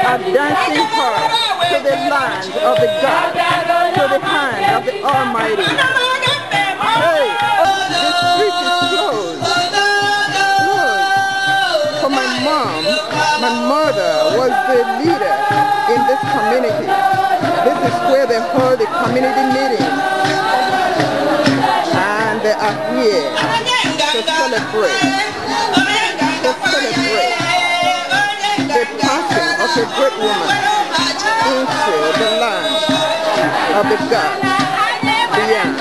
are dancing her to the land of the God, to the hand of the Almighty. Hey, the street is closed. For my mom, my mother was the leader in this community. This is where they hold the community meetings. And they are here to celebrate the passing of a great woman into the land of the God beyond.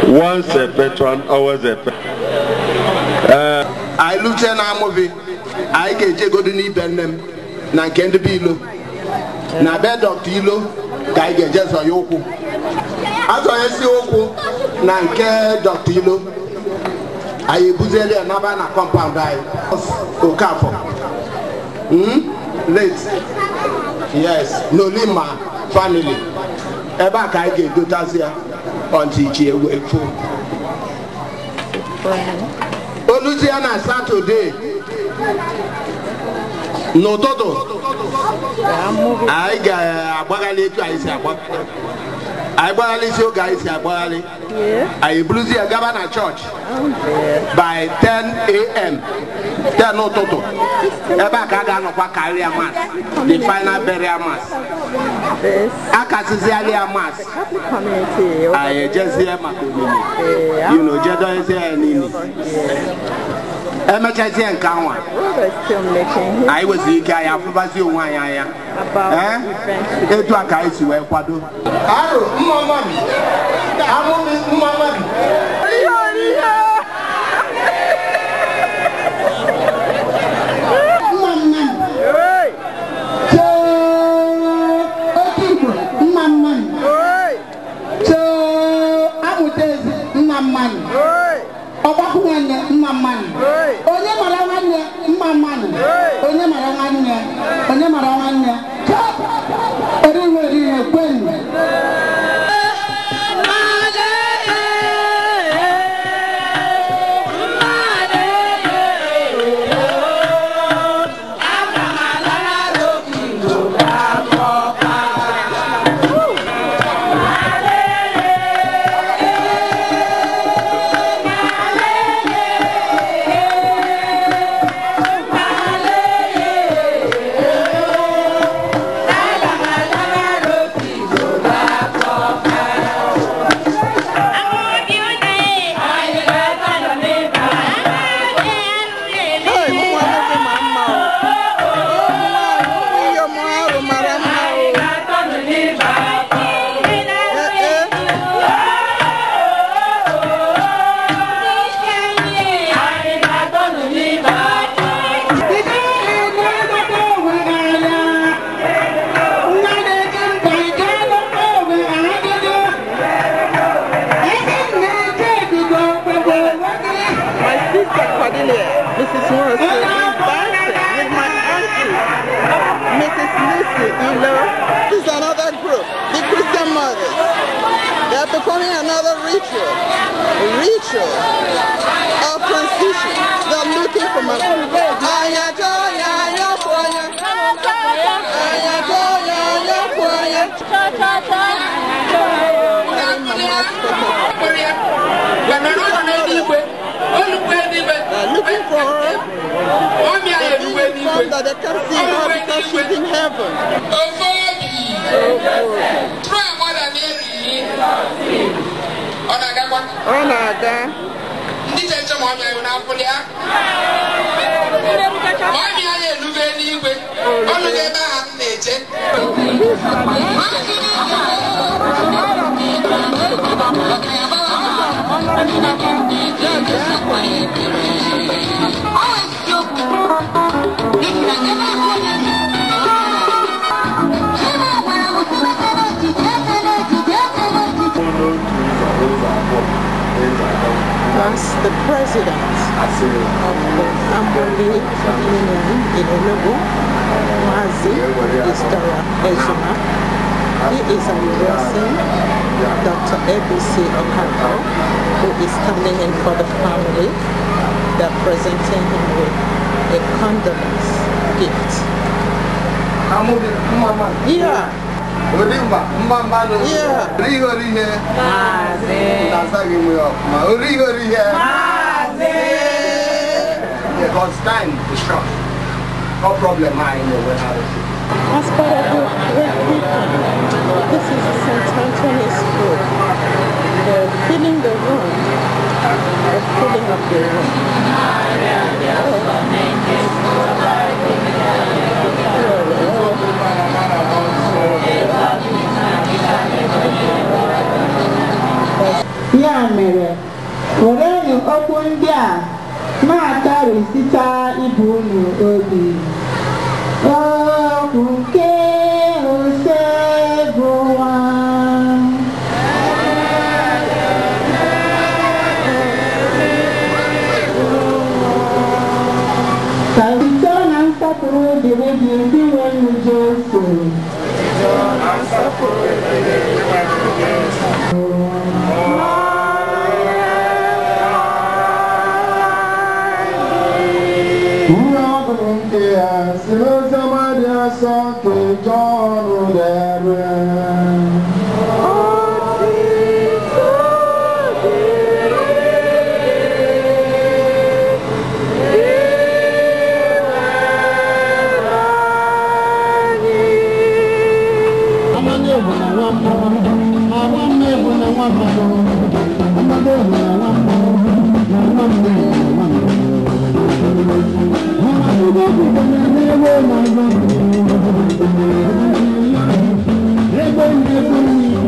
Once a patron, always a patron. I look at a movie. I get to go to Nibenem, Nankend Bilo. Nabe Dr. Ilo, I get just a yoku. As I see Oku, Nanke Dr. Ilo, I buzeli and Nabana compound. I Okafo. Late. Yes, no Lima family. Eba I get to Tazia until she away full. Olusiana Saturday. No todo. I got a bagale to I barely so guys I bluesy a governor church by 10 a.m. There no toto. Eba Kagano Pakaria Mass, the final burial mass. Akasialia Mass. I just hear my community. You know, Jado is here and Nini. MHC and Kawa. I was the guy of Basio Waya. It was a guy to Ecuador. Performing another ritual of transition. They're looking for my looking for her. That they can see her because she's in heaven. Onaga. That's the president of the Amboli Union in Enugu, Mazi Istara Ezuma. He is addressing Dr. ABC Okafor, who is standing in for the family. They are presenting him with a condolence gift. Yeah. Because time is short. No problem, I know when I was. As part of the great people, this is St. Anthony's School. They're filling the room. They're filling up the room. Ya mere, werenụ okwu ndị a na-akarịsịta ibe unu obi. Okwu nke usekwu ụwa. Ka uto na nsọpụrụ dịrị gị ndị nwere Jesu. Thank you.